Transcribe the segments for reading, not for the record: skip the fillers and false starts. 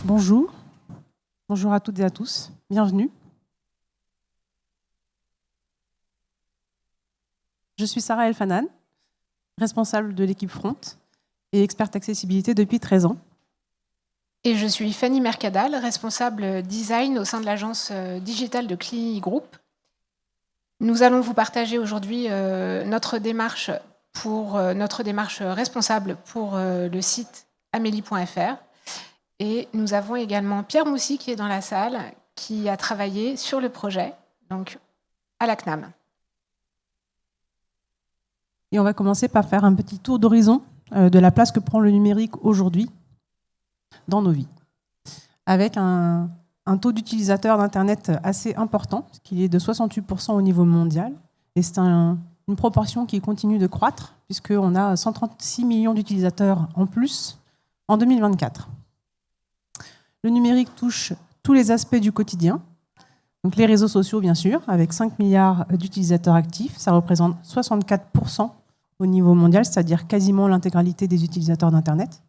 Bonjour, bonjour à toutes et à tous, bienvenue. Je suis Sarah Elfanan, responsable de l'équipe Front et experte accessibilité depuis 13 ans. Et je suis Fanny Mercadal, responsable design au sein de l'agence digitale de CLI Group. Nous allons vous partager aujourd'hui notre démarche responsable pour le site amélie.fr. Et nous avons également Pierre Moussy qui est dans la salle, qui a travaillé sur le projet, donc à la CNAM. Et on va commencer par faire un petit tour d'horizon de la place que prend le numérique aujourd'hui dans nos vies, avec un taux d'utilisateurs d'Internet assez important, qui est de 68% au niveau mondial. Et c'est une proportion qui continue de croître, puisqu'on a 136 millions d'utilisateurs en plus en 2024. Le numérique touche tous les aspects du quotidien. Donc les réseaux sociaux, bien sûr, avec 5 milliards d'utilisateurs actifs. Ça représente 64% au niveau mondial, c'est-à-dire quasiment l'intégralité des utilisateurs d'Internet.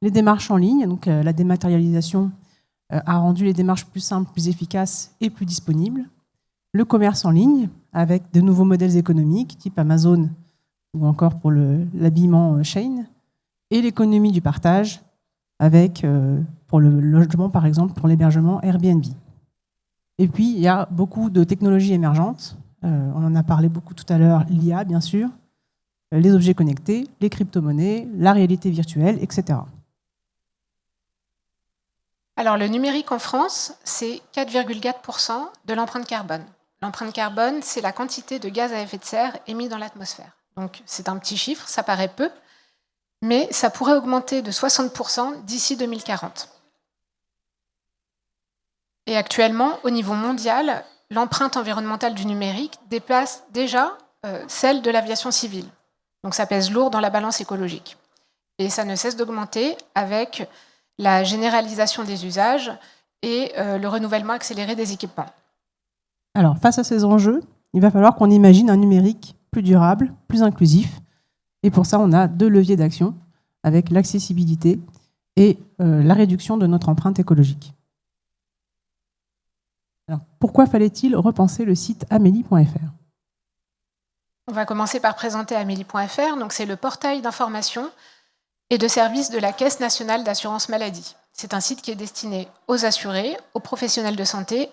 Les démarches en ligne, donc la dématérialisation a rendu les démarches plus simples, plus efficaces et plus disponibles. Le commerce en ligne, avec de nouveaux modèles économiques, type Amazon ou encore pour l'habillement Shein. Et l'économie du partage, avec, pour le logement par exemple, pour l'hébergement Airbnb. Et puis, il y a beaucoup de technologies émergentes. On en a parlé beaucoup tout à l'heure, l'IA, bien sûr, les objets connectés, les crypto-monnaies, la réalité virtuelle, etc. Alors, le numérique en France, c'est 4,4% de l'empreinte carbone. L'empreinte carbone, c'est la quantité de gaz à effet de serre émis dans l'atmosphère. Donc, c'est un petit chiffre, ça paraît peu, mais ça pourrait augmenter de 60% d'ici 2040. Et actuellement, au niveau mondial, l'empreinte environnementale du numérique dépasse déjà celle de l'aviation civile. Donc, ça pèse lourd dans la balance écologique. Et ça ne cesse d'augmenter avec la généralisation des usages et le renouvellement accéléré des équipements. Alors, face à ces enjeux, il va falloir qu'on imagine un numérique plus durable, plus inclusif. Et pour ça, on a 2 leviers d'action, avec l'accessibilité et la réduction de notre empreinte écologique. Alors, pourquoi fallait-il repenser le site amélie.fr ? On va commencer par présenter amélie.fr. Donc, c'est le portail d'information et de services de la Caisse nationale d'assurance maladie. C'est un site qui est destiné aux assurés, aux professionnels de santé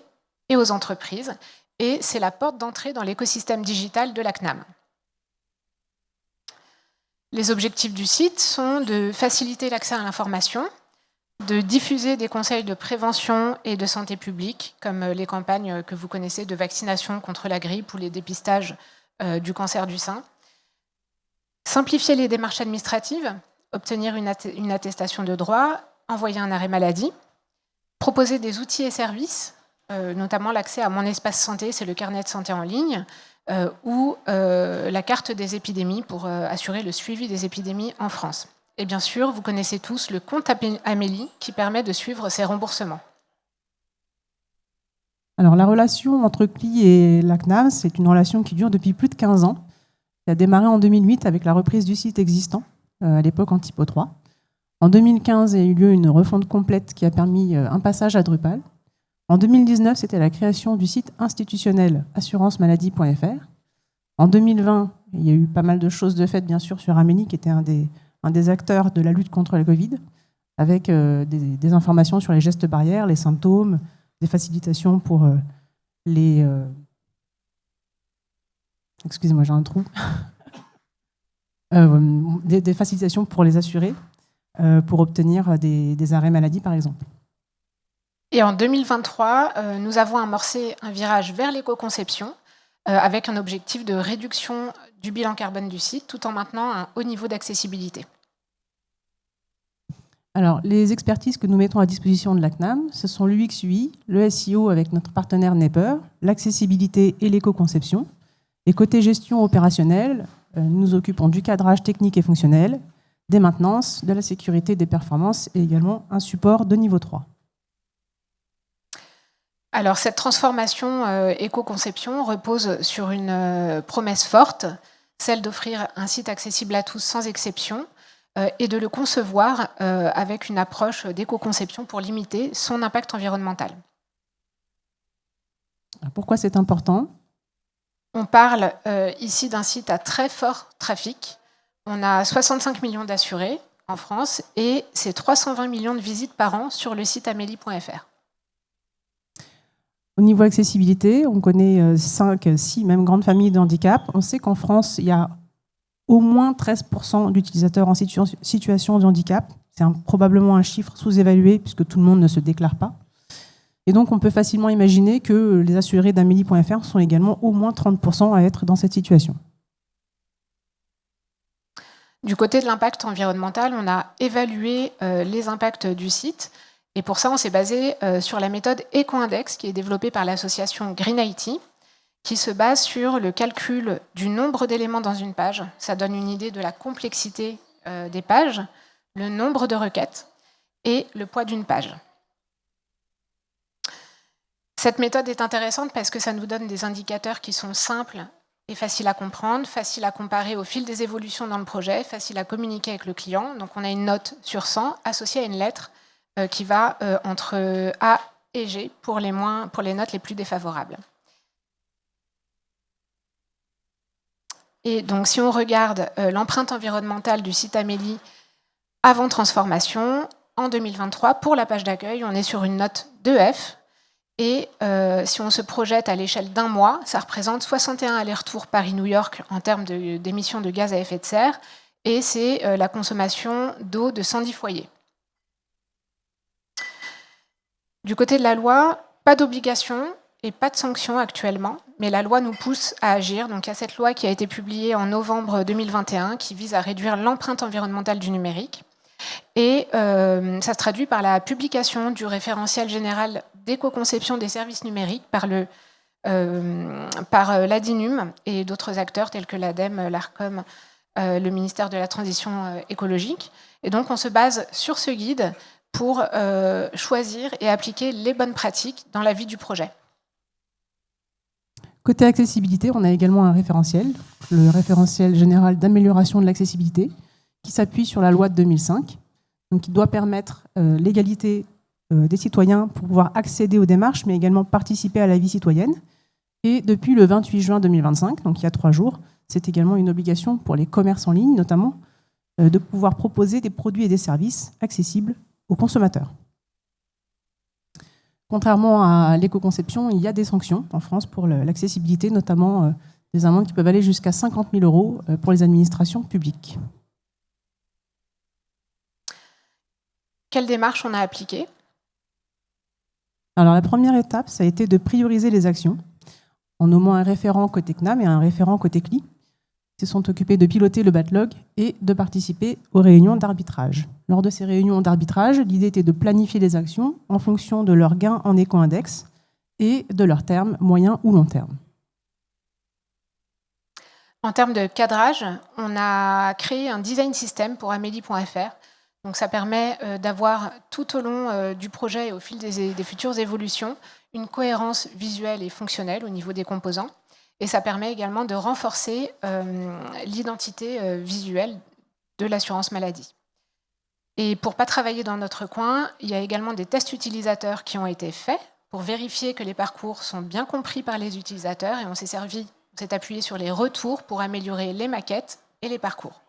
et aux entreprises. Et c'est la porte d'entrée dans l'écosystème digital de la CNAM. Les objectifs du site sont de faciliter l'accès à l'information, de diffuser des conseils de prévention et de santé publique, comme les campagnes que vous connaissez de vaccination contre la grippe ou les dépistages du cancer du sein, simplifier les démarches administratives, obtenir une attestation de droit, envoyer un arrêt maladie, proposer des outils et services, notamment l'accès à Mon Espace Santé, c'est le carnet de santé en ligne, ou la carte des épidémies pour assurer le suivi des épidémies en France. Et bien sûr, vous connaissez tous le compte Amélie qui permet de suivre ces remboursements. Alors, la relation entre CLI et la CNAM, c'est une relation qui dure depuis plus de 15 ans, qui a démarré en 2008 avec la reprise du site existant, à l'époque en Typo 3. En 2015, il y a eu lieu une refonte complète qui a permis un passage à Drupal. En 2019, c'était la création du site institutionnel assurance-maladie.fr. En 2020, il y a eu pas mal de choses de faites, bien sûr, sur Amélie, qui était un des acteurs de la lutte contre le Covid, avec des informations sur les gestes barrières, les symptômes, des facilitations pour les... Excusez-moi, j'ai un trou. Des facilitations pour les assurés, pour obtenir des arrêts maladie, par exemple. Et en 2023, nous avons amorcé un virage vers l'éco-conception, avec un objectif de réduction du bilan carbone du site, tout en maintenant un haut niveau d'accessibilité. Alors, les expertises que nous mettons à disposition de la CNAM, ce sont l'UX/UI, le SEO avec notre partenaire Naper, l'accessibilité et l'éco-conception. Et côté gestion opérationnelle, nous nous occupons du cadrage technique et fonctionnel, des maintenances, de la sécurité, des performances et également un support de niveau 3. Alors, cette transformation éco-conception repose sur une promesse forte, celle d'offrir un site accessible à tous sans exception, et de le concevoir avec une approche d'éco-conception pour limiter son impact environnemental. Pourquoi c'est important ? On parle ici d'un site à très fort trafic. On a 65 millions d'assurés en France et c'est 320 millions de visites par an sur le site amélie.fr. Au niveau accessibilité, on connaît 5, 6 même grandes familles de handicap. On sait qu'en France, il y a au moins 13% d'utilisateurs en situation de handicap. C'est probablement un chiffre sous-évalué puisque tout le monde ne se déclare pas. Et donc, on peut facilement imaginer que les assurés d'Amélie.fr sont également au moins 30% à être dans cette situation. Du côté de l'impact environnemental, on a évalué les impacts du site. Et pour ça, on s'est basé sur la méthode Eco-Index qui est développée par l'association Green IT, qui se base sur le calcul du nombre d'éléments dans une page. Ça donne une idée de la complexité des pages, le nombre de requêtes et le poids d'une page. Cette méthode est intéressante parce que ça nous donne des indicateurs qui sont simples et faciles à comprendre, faciles à comparer au fil des évolutions dans le projet, faciles à communiquer avec le client. Donc on a une note sur 100 associée à une lettre qui va entre A et G pour les notes les plus défavorables. Et donc si on regarde l'empreinte environnementale du site Amélie avant transformation, en 2023, pour la page d'accueil, on est sur une note de F. Et si on se projette à l'échelle d'un mois, ça représente 61 allers-retours Paris-New York en termes d'émissions de gaz à effet de serre, et c'est la consommation d'eau de 110 foyers. Du côté de la loi, pas d'obligation et pas de sanction actuellement, mais la loi nous pousse à agir. Donc il y a cette loi qui a été publiée en novembre 2021 qui vise à réduire l'empreinte environnementale du numérique. Et ça se traduit par la publication du référentiel général d'éco-conception des services numériques par l'ADINUM et d'autres acteurs tels que l'ADEME, l'ARCOM, le ministère de la Transition écologique. Et donc on se base sur ce guide pour choisir et appliquer les bonnes pratiques dans la vie du projet. Côté accessibilité, on a également un référentiel, le référentiel général d'amélioration de l'accessibilité, qui s'appuie sur la loi de 2005, donc qui doit permettre l'égalité des citoyens pour pouvoir accéder aux démarches, mais également participer à la vie citoyenne. Et depuis le 28 juin 2025, donc il y a 3 jours, c'est également une obligation pour les commerces en ligne, notamment, de pouvoir proposer des produits et des services accessibles aux consommateurs. Contrairement à l'éco-conception, il y a des sanctions en France pour l'accessibilité, notamment des amendes qui peuvent aller jusqu'à 50 000 € pour les administrations publiques. Quelle démarche on a appliquée ? Alors la première étape, ça a été de prioriser les actions en nommant un référent côté CNAM et un référent côté CLI, qui se sont occupés de piloter le backlog et de participer aux réunions d'arbitrage. Lors de ces réunions d'arbitrage, l'idée était de planifier les actions en fonction de leurs gains en éco-index et de leurs termes moyen ou long terme. En termes de cadrage, on a créé un design system pour Amélie.fr. Donc ça permet d'avoir tout au long du projet et au fil des futures évolutions une cohérence visuelle et fonctionnelle au niveau des composants. Et ça permet également de renforcer l'identité visuelle de l'assurance maladie. Et pour ne pas travailler dans notre coin, il y a également des tests utilisateurs qui ont été faits pour vérifier que les parcours sont bien compris par les utilisateurs. Et on s'est appuyé sur les retours pour améliorer les maquettes et les parcours.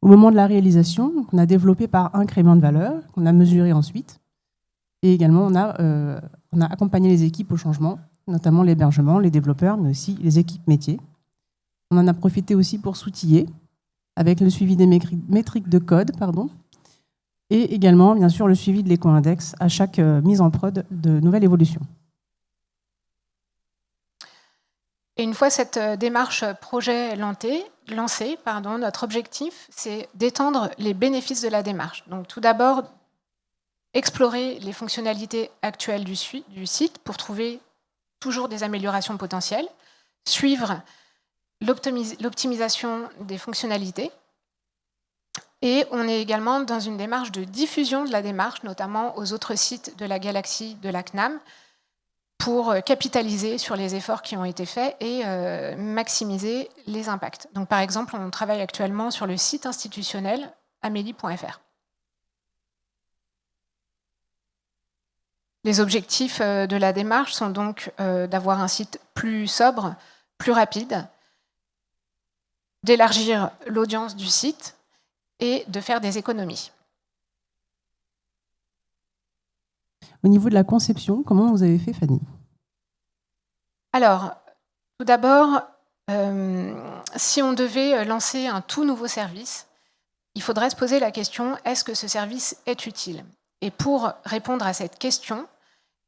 Au moment de la réalisation, on a développé par incrément de valeur, qu'on a mesuré ensuite. Et également, on a accompagné les équipes au changement, notamment l'hébergement, les développeurs, mais aussi les équipes métiers. On en a profité aussi pour s'outiller avec le suivi des métriques de code, et également, bien sûr, le suivi de l'éco-index à chaque mise en prod de nouvelles évolutions. Et une fois cette démarche projet lancée, notre objectif, c'est d'étendre les bénéfices de la démarche. Donc tout d'abord, explorer les fonctionnalités actuelles du site pour trouver toujours des améliorations potentielles, suivre l'optimisation des fonctionnalités. Et on est également dans une démarche de diffusion de la démarche, notamment aux autres sites de la galaxie de la CNAM, pour capitaliser sur les efforts qui ont été faits et maximiser les impacts. Donc, par exemple, on travaille actuellement sur le site institutionnel amélie.fr. Les objectifs de la démarche sont donc d'avoir un site plus sobre, plus rapide, d'élargir l'audience du site et de faire des économies. Au niveau de la conception, comment vous avez fait, Fanny? Alors, tout d'abord, si on devait lancer un tout nouveau service, il faudrait se poser la question, est-ce que ce service est utile? Et pour répondre à cette question,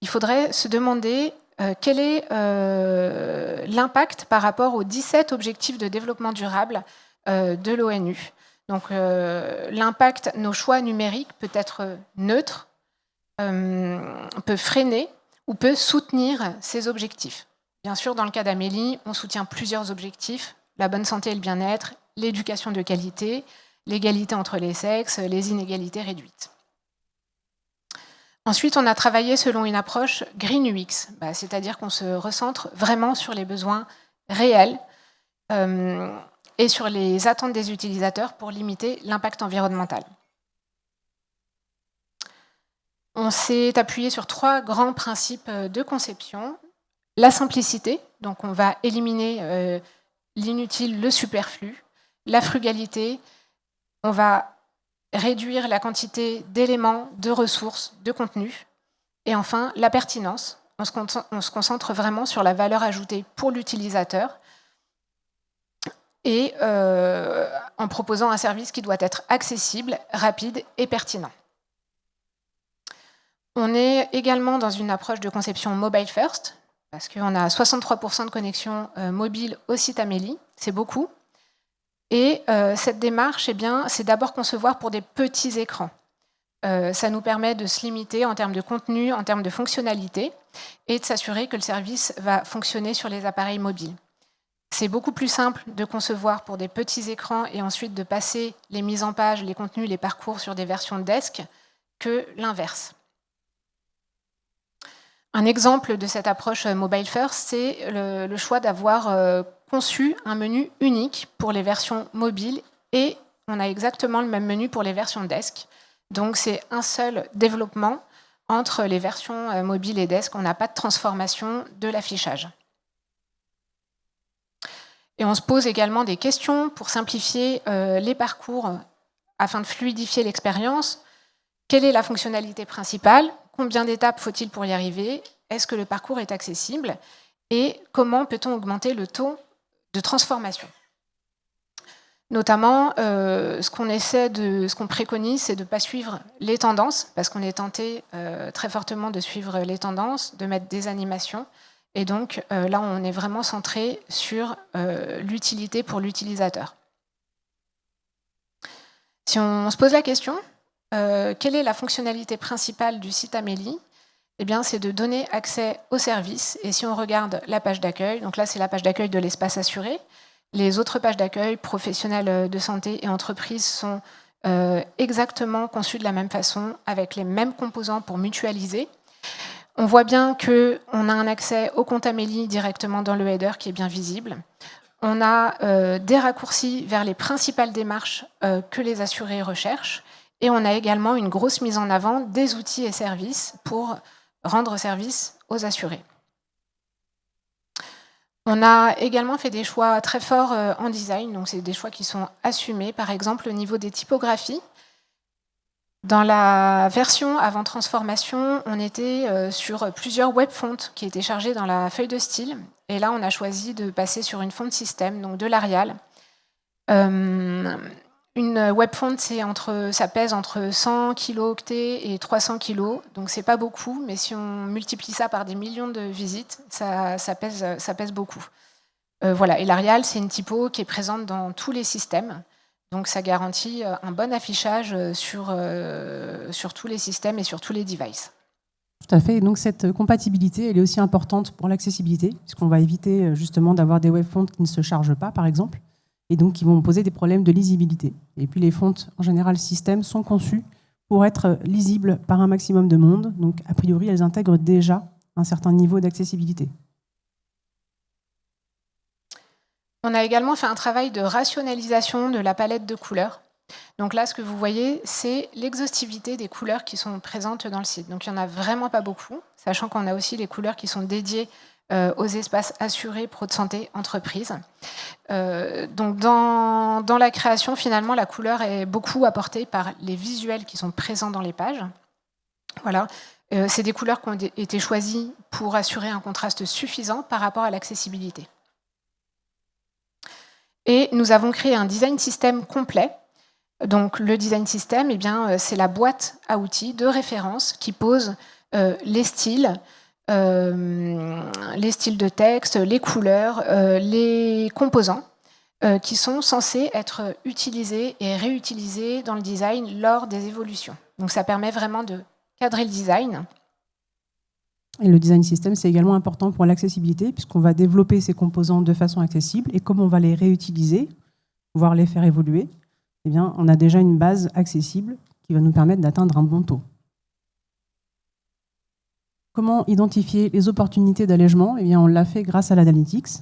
il faudrait se demander quel est l'impact par rapport aux 17 objectifs de développement durable de l'ONU. Donc, l'impact, nos choix numériques peut être neutre, peut freiner ou peut soutenir ces objectifs. Bien sûr, dans le cas d'Amélie, on soutient plusieurs objectifs, la bonne santé et le bien-être, l'éducation de qualité, l'égalité entre les sexes, les inégalités réduites. Ensuite, on a travaillé selon une approche Green UX, c'est-à-dire qu'on se recentre vraiment sur les besoins réels et sur les attentes des utilisateurs pour limiter l'impact environnemental. On s'est appuyé sur 3 grands principes de conception. La simplicité, donc on va éliminer l'inutile, le superflu. La frugalité, on va réduire la quantité d'éléments, de ressources, de contenus. Et enfin, la pertinence, on se concentre vraiment sur la valeur ajoutée pour l'utilisateur et en proposant un service qui doit être accessible, rapide et pertinent. On est également dans une approche de conception mobile first, parce qu'on a 63% de connexions mobiles au site Amélie, c'est beaucoup. Et cette démarche, c'est d'abord concevoir pour des petits écrans. Ça nous permet de se limiter en termes de contenu, en termes de fonctionnalité, et de s'assurer que le service va fonctionner sur les appareils mobiles. C'est beaucoup plus simple de concevoir pour des petits écrans et ensuite de passer les mises en page, les contenus, les parcours sur des versions desk que l'inverse. Un exemple de cette approche mobile first, c'est le choix d'avoir conçu un menu unique pour les versions mobiles et on a exactement le même menu pour les versions desk. Donc c'est un seul développement entre les versions mobiles et desk. On n'a pas de transformation de l'affichage. Et on se pose également des questions pour simplifier les parcours afin de fluidifier l'expérience. Quelle est la fonctionnalité principale? Combien d'étapes faut-il pour y arriver? Est-ce que le parcours est accessible? Et comment peut-on augmenter le taux de transformation? Notamment, ce qu'on préconise, c'est de ne pas suivre les tendances, parce qu'on est tenté très fortement de suivre les tendances, de mettre des animations. Et donc, là, on est vraiment centré sur l'utilité pour l'utilisateur. Si on se pose la question, quelle est la fonctionnalité principale du site Amélie? Eh bien, c'est de donner accès au service. Et si on regarde la page d'accueil, donc là, c'est la page d'accueil de l'espace assuré. Les autres pages d'accueil, professionnels de santé et entreprises, sont exactement conçues de la même façon, avec les mêmes composants pour mutualiser. On voit bien qu'on a un accès au compte Amélie directement dans le header qui est bien visible. On a des raccourcis vers les principales démarches que les assurés recherchent. Et on a également une grosse mise en avant des outils et services pour rendre service aux assurés. On a également fait des choix très forts en design, donc c'est des choix qui sont assumés. Par exemple, au niveau des typographies, dans la version avant transformation, on était sur plusieurs web fonts qui étaient chargées dans la feuille de style. Et là, on a choisi de passer sur une font système, donc de l'Arial. Une web font, ça pèse entre 100 kilooctets et 300 kilos, donc c'est pas beaucoup, mais si on multiplie ça par des millions de visites, ça pèse beaucoup. Voilà. Et l'Arial, c'est une typo qui est présente dans tous les systèmes, donc ça garantit un bon affichage sur tous les systèmes et sur tous les devices. Tout à fait. Et donc cette compatibilité, elle est aussi importante pour l'accessibilité, puisqu'on va éviter justement d'avoir des web fonts qui ne se chargent pas, par exemple, et donc qui vont poser des problèmes de lisibilité. Et puis les fontes, en général, système, sont conçues pour être lisibles par un maximum de monde. Donc, a priori, elles intègrent déjà un certain niveau d'accessibilité. On a également fait un travail de rationalisation de la palette de couleurs. Donc là, ce que vous voyez, c'est l'exhaustivité des couleurs qui sont présentes dans le site. Donc il n'y en a vraiment pas beaucoup, sachant qu'on a aussi les couleurs qui sont dédiées aux espaces assurés, pro de santé, entreprise. Donc dans la création, finalement, la couleur est beaucoup apportée par les visuels qui sont présents dans les pages. Voilà. C'est des couleurs qui ont été choisies pour assurer un contraste suffisant par rapport à l'accessibilité. Et nous avons créé un design system complet. Donc le design system, eh bien, c'est la boîte à outils de référence qui pose les styles de texte, les couleurs, les composants qui sont censés être utilisés et réutilisés dans le design lors des évolutions. Donc ça permet vraiment de cadrer le design. Et le design system, c'est également important pour l'accessibilité, puisqu'on va développer ces composants de façon accessible, et comme on va les réutiliser, voire les faire évoluer, eh bien, on a déjà une base accessible qui va nous permettre d'atteindre un bon taux. Comment identifier les opportunités d'allègement ? Eh bien, on l'a fait grâce à l'analytics.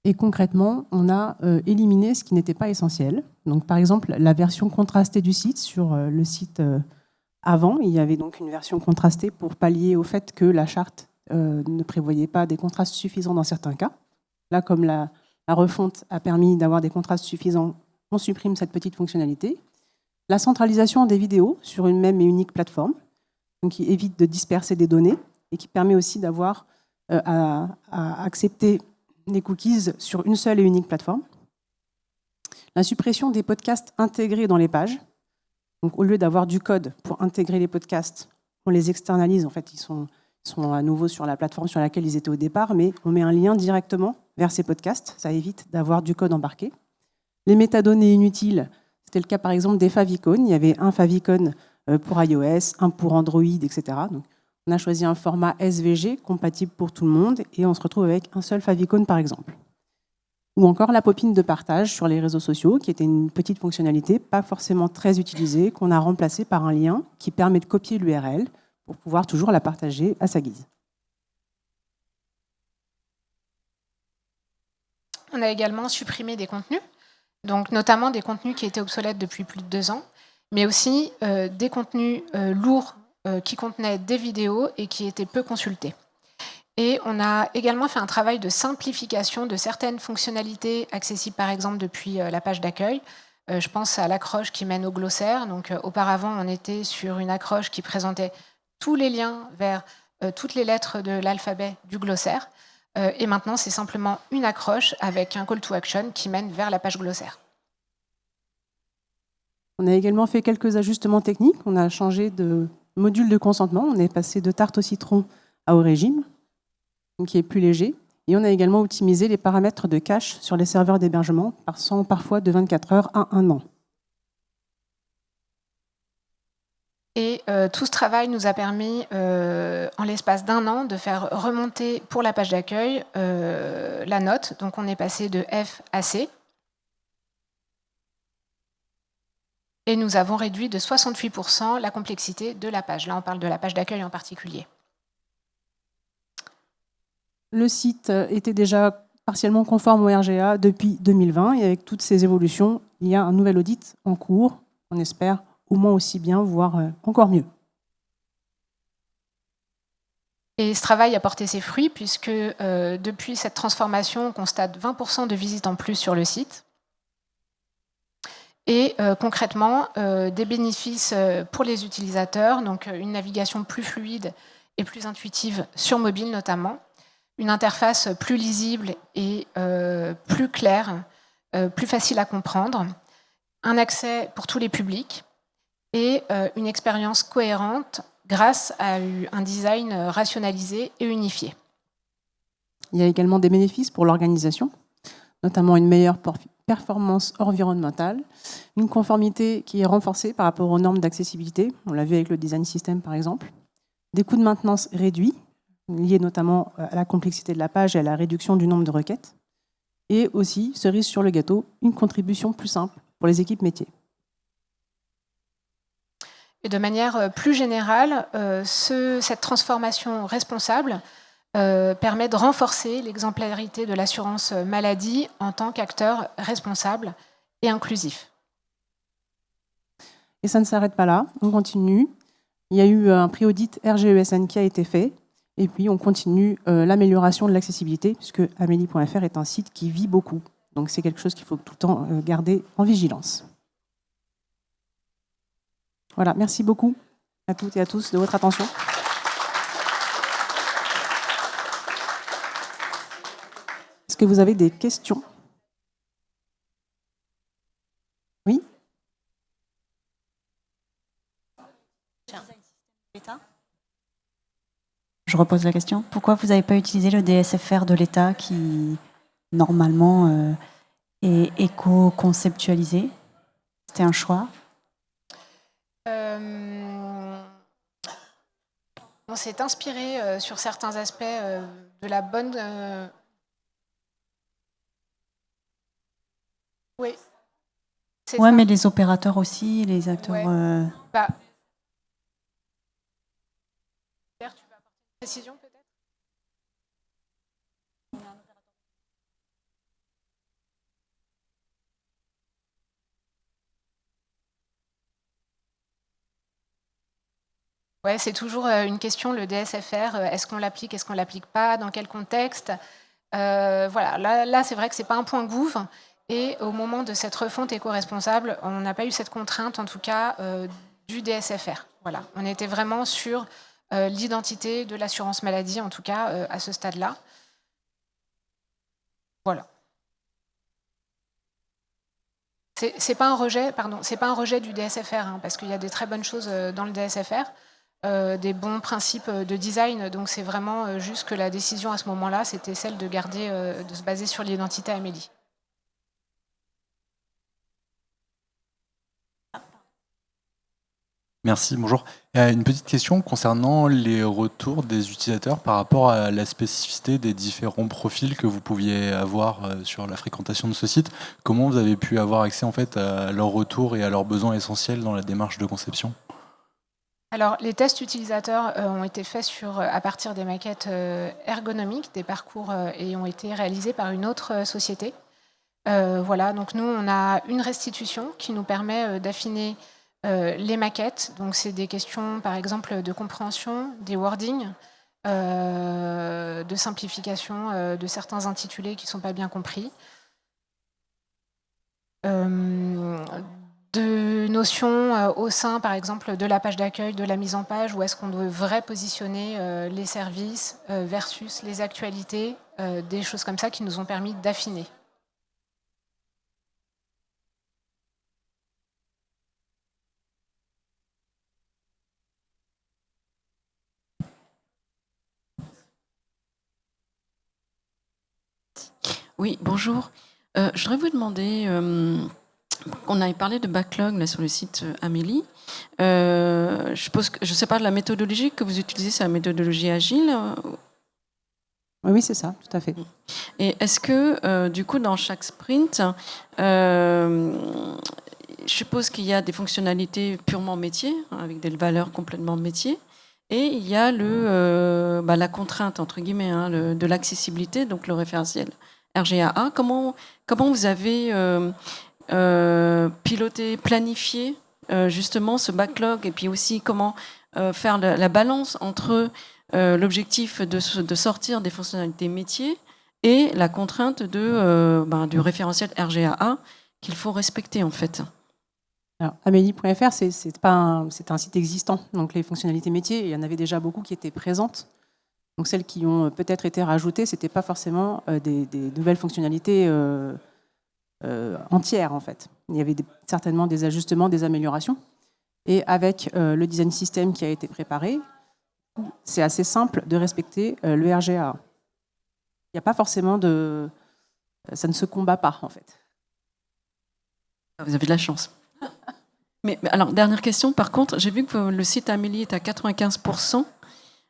Et concrètement, on a éliminé ce qui n'était pas essentiel. Donc, par exemple, la version contrastée du site sur le site avant, il y avait donc une version contrastée pour pallier au fait que la charte ne prévoyait pas des contrastes suffisants dans certains cas. Là, comme la refonte a permis d'avoir des contrastes suffisants, on supprime cette petite fonctionnalité. La centralisation des vidéos sur une même et unique plateforme, donc qui évite de disperser des données et qui permet aussi d'avoir à accepter les cookies sur une seule et unique plateforme. La suppression des podcasts intégrés dans les pages. Donc, au lieu d'avoir du code pour intégrer les podcasts, on les externalise. En fait, ils sont à nouveau sur la plateforme sur laquelle ils étaient au départ, mais on met un lien directement vers ces podcasts. Ça évite d'avoir du code embarqué. Les métadonnées inutiles, c'était le cas par exemple des favicons. Il y avait un favicon pour iOS, un pour Android, etc. Donc, on a choisi un format SVG compatible pour tout le monde et on se retrouve avec un seul favicon par exemple. Ou encore la popine de partage sur les réseaux sociaux, qui était une petite fonctionnalité pas forcément très utilisée, qu'on a remplacée par un lien qui permet de copier l'URL pour pouvoir toujours la partager à sa guise. On a également supprimé des contenus, donc notamment des contenus qui étaient obsolètes depuis plus de 2 ans, mais aussi des contenus lourds qui contenaient des vidéos et qui étaient peu consultés. Et on a également fait un travail de simplification de certaines fonctionnalités accessibles par exemple depuis la page d'accueil. Je pense à l'accroche qui mène au glossaire. Donc, auparavant, on était sur une accroche qui présentait tous les liens vers toutes les lettres de l'alphabet du glossaire. Et maintenant, c'est simplement une accroche avec un call to action qui mène vers la page glossaire. On a également fait quelques ajustements techniques. On a changé de module de consentement. On est passé de tarte au citron au régime, qui est plus léger. Et on a également optimisé les paramètres de cache sur les serveurs d'hébergement, passant parfois de 24 heures à 1 an. Et tout ce travail nous a permis, en l'espace d'1 an, de faire remonter pour la page d'accueil la note. Donc on est passé de F à C. Et nous avons réduit de 68% la complexité de la page. Là, on parle de la page d'accueil en particulier. Le site était déjà partiellement conforme au RGA depuis 2020 et avec toutes ces évolutions, il y a un nouvel audit en cours. On espère au moins aussi bien, voire encore mieux. Et ce travail a porté ses fruits puisque depuis cette transformation, on constate 20% de visites en plus sur le site. Et concrètement, des bénéfices pour les utilisateurs, donc une navigation plus fluide et plus intuitive sur mobile notamment, une interface plus lisible et plus claire, plus facile à comprendre, un accès pour tous les publics et une expérience cohérente grâce à un design rationalisé et unifié. Il y a également des bénéfices pour l'organisation, notamment une meilleure performance environnementale, une conformité qui est renforcée par rapport aux normes d'accessibilité, on l'a vu avec le design system par exemple, des coûts de maintenance réduits, liés notamment à la complexité de la page et à la réduction du nombre de requêtes, et aussi, cerise sur le gâteau, une contribution plus simple pour les équipes métiers. Et de manière plus générale, cette transformation responsable permet de renforcer l'exemplarité de l'assurance maladie en tant qu'acteur responsable et inclusif. Et ça ne s'arrête pas là, on continue. Il y a eu un pré-audit RGESN qui a été fait, et puis on continue l'amélioration de l'accessibilité, puisque Amélie.fr est un site qui vit beaucoup. Donc c'est quelque chose qu'il faut tout le temps garder en vigilance. Voilà, merci beaucoup à toutes et à tous de votre attention. Est-ce que vous avez des questions? Oui? Je repose la question. Pourquoi vous n'avez pas utilisé le DSFR de l'État qui, normalement, est éco-conceptualisé? C'était un choix? On s'est inspiré sur certains aspects de la bonne... Oui. Ouais, mais les opérateurs aussi, les acteurs... Ouais. Tu vas apporter une précision peut-être? Ouais, c'est toujours une question, le DSFR, est-ce qu'on l'applique, est-ce qu'on ne l'applique pas, dans quel contexte? Voilà, là c'est vrai que ce n'est pas un point gouv, et au moment de cette refonte éco-responsable, on n'a pas eu cette contrainte, en tout cas, du DSFR. Voilà, on était vraiment sur l'identité de l'assurance maladie, en tout cas, à ce stade-là. Voilà. C'est pas un rejet, pardon, c'est pas un rejet du DSFR, hein, parce qu'il y a des très bonnes choses dans le DSFR, des bons principes de design, donc c'est vraiment juste que la décision à ce moment-là, c'était celle de garder, de se baser sur l'identité Amélie. Merci, bonjour. Une petite question concernant les retours des utilisateurs par rapport à la spécificité des différents profils que vous pouviez avoir sur la fréquentation de ce site. Comment vous avez pu avoir accès en fait à leurs retours et à leurs besoins essentiels dans la démarche de conception? Alors, les tests utilisateurs ont été faits à partir des maquettes ergonomiques, des parcours, et ont été réalisés par une autre société. Voilà, donc nous, on a une restitution qui nous permet d'affiner les maquettes. Donc, c'est des questions, par exemple, de compréhension, des wordings, de simplification de certains intitulés qui ne sont pas bien compris. De notions au sein, par exemple, de la page d'accueil, de la mise en page, où est-ce qu'on devrait positionner les services versus les actualités, des choses comme ça qui nous ont permis d'affiner. Oui, bonjour. Je voudrais vous demander... on avait parlé de backlog là, sur le site Amélie. Je ne sais pas, la méthodologie que vous utilisez, c'est la méthodologie agile? Oui, c'est ça, tout à fait. Et est-ce que, du coup, dans chaque sprint, je suppose qu'il y a des fonctionnalités purement métier, hein, avec des valeurs complètement métier, et il y a la contrainte, entre guillemets, hein, de l'accessibilité, donc le référentiel RGAA. Comment vous avez... piloter, planifier justement ce backlog, et puis aussi comment faire la balance entre l'objectif de sortir des fonctionnalités métiers et la contrainte du référentiel RGAA qu'il faut respecter en fait. Alors, Amélie.fr, c'est un site existant, donc les fonctionnalités métiers, il y en avait déjà beaucoup qui étaient présentes. Donc celles qui ont peut-être été rajoutées, ce n'était pas forcément des nouvelles fonctionnalités entière en fait. Il y avait certainement des ajustements, des améliorations. Et avec le design system qui a été préparé, c'est assez simple de respecter le RGA. Il n'y a pas forcément de... Ça ne se combat pas en fait. Vous avez de la chance. Mais alors, dernière question, par contre, j'ai vu que le site Amélie est à 95%.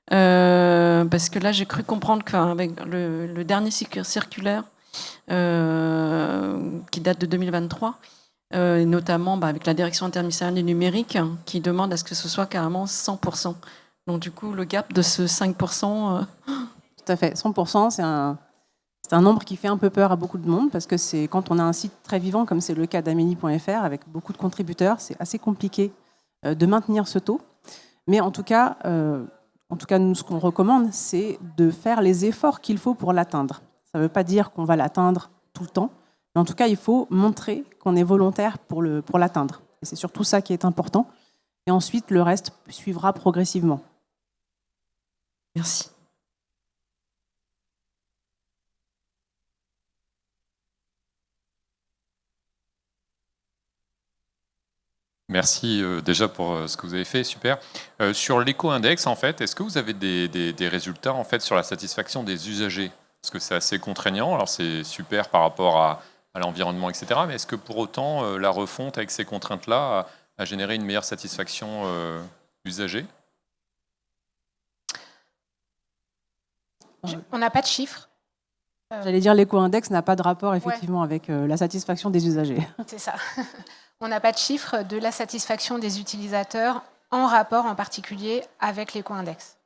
Parce que là, j'ai cru comprendre qu'avec le dernier circulaire, qui date de 2023, et notamment avec la direction interministérielle du numérique, qui demande à ce que ce soit carrément 100%. Donc du coup, le gap de ce 5%... Tout à fait, 100%, c'est un nombre qui fait un peu peur à beaucoup de monde, parce que c'est quand on a un site très vivant, comme c'est le cas d'Amélie.fr, avec beaucoup de contributeurs, c'est assez compliqué de maintenir ce taux. Mais en tout cas, nous, ce qu'on recommande, c'est de faire les efforts qu'il faut pour l'atteindre. Ça ne veut pas dire qu'on va l'atteindre tout le temps, mais en tout cas, il faut montrer qu'on est volontaire pour l'atteindre. Et c'est surtout ça qui est important. Et ensuite, le reste suivra progressivement. Merci. Merci déjà pour ce que vous avez fait, super. Sur l'éco-index, en fait, est-ce que vous avez des résultats en fait sur la satisfaction des usagers? Parce que c'est assez contraignant. Alors c'est super par rapport à l'environnement, etc. Mais est-ce que pour autant la refonte avec ces contraintes-là a généré une meilleure satisfaction usagers? On n'a pas de chiffres. J'allais dire l'éco-index n'a pas de rapport effectivement avec la satisfaction des usagers. C'est ça. On n'a pas de chiffres de la satisfaction des utilisateurs en rapport en particulier avec l'éco-index.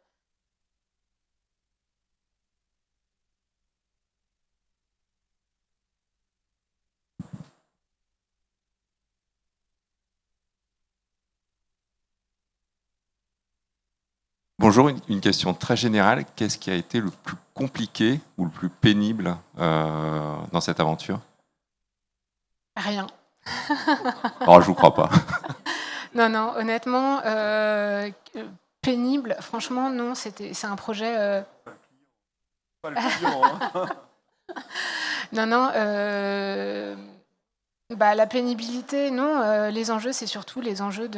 Bonjour, une question très générale. Qu'est-ce qui a été le plus compliqué ou le plus pénible dans cette aventure? Rien. Oh, je vous crois pas. Non, honnêtement, pénible, franchement, non, c'est un projet... Pas le client, hein. Non, la pénibilité, non. Les enjeux, c'est surtout les enjeux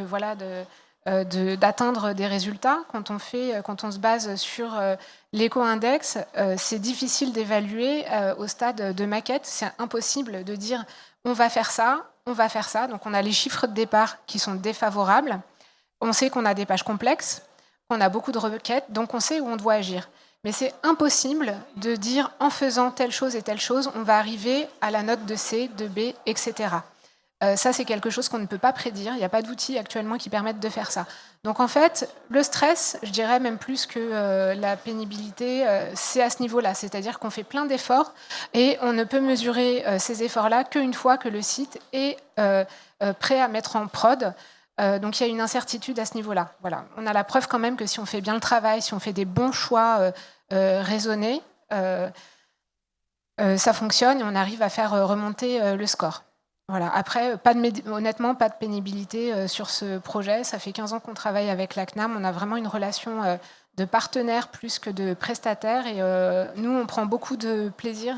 d'atteindre des résultats. Quand on se base sur l'éco-index, c'est difficile d'évaluer au stade de maquette. C'est impossible de dire on va faire ça. Donc on a les chiffres de départ qui sont défavorables. On sait qu'on a des pages complexes, qu'on a beaucoup de requêtes, donc on sait où on doit agir. Mais c'est impossible de dire en faisant telle chose et telle chose, on va arriver à la note de C, de B, etc. Ça, c'est quelque chose qu'on ne peut pas prédire. Il n'y a pas d'outils actuellement qui permettent de faire ça. Donc en fait, le stress, je dirais même plus que la pénibilité, c'est à ce niveau-là. C'est-à-dire qu'on fait plein d'efforts et on ne peut mesurer ces efforts-là qu'une fois que le site est prêt à mettre en prod. Donc il y a une incertitude à ce niveau-là. Voilà. On a la preuve quand même que si on fait bien le travail, si on fait des bons choix raisonnés, ça fonctionne et on arrive à faire remonter le score. Voilà. Après, honnêtement, pas de pénibilité sur ce projet. Ça fait 15 ans qu'on travaille avec la CNAM. On a vraiment une relation de partenaire plus que de prestataire. Et nous, on prend beaucoup de plaisir.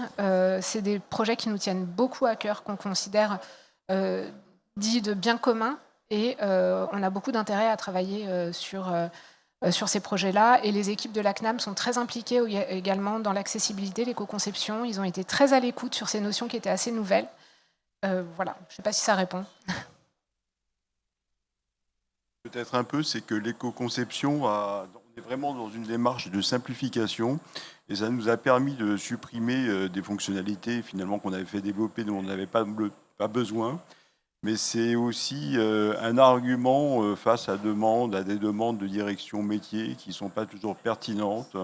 C'est des projets qui nous tiennent beaucoup à cœur, qu'on considère dits de bien commun. Et on a beaucoup d'intérêt à travailler sur ces projets-là. Et les équipes de la CNAM sont très impliquées également dans l'accessibilité, l'éco-conception. Ils ont été très à l'écoute sur ces notions qui étaient assez nouvelles. Voilà, je ne sais pas si ça répond. Peut-être un peu, c'est que l'éco-conception, on est vraiment dans une démarche de simplification et ça nous a permis de supprimer des fonctionnalités finalement qu'on avait fait développer dont on n'avait pas besoin. Mais c'est aussi un argument face à des demandes de direction métier qui ne sont pas toujours pertinentes,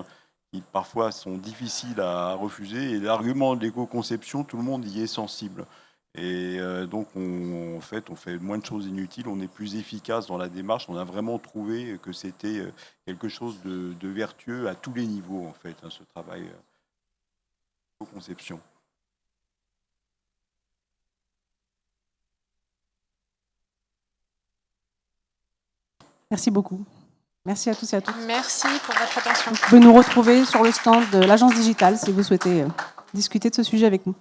qui parfois sont difficiles à refuser. Et l'argument de l'éco-conception, tout le monde y est sensible. Et donc, on fait moins de choses inutiles, on est plus efficace dans la démarche. On a vraiment trouvé que c'était quelque chose de vertueux à tous les niveaux, en fait, ce travail de conception. Merci beaucoup. Merci à tous et à toutes. Merci pour votre attention. Vous pouvez nous retrouver sur le stand de l'Agence Digitale si vous souhaitez discuter de ce sujet avec nous.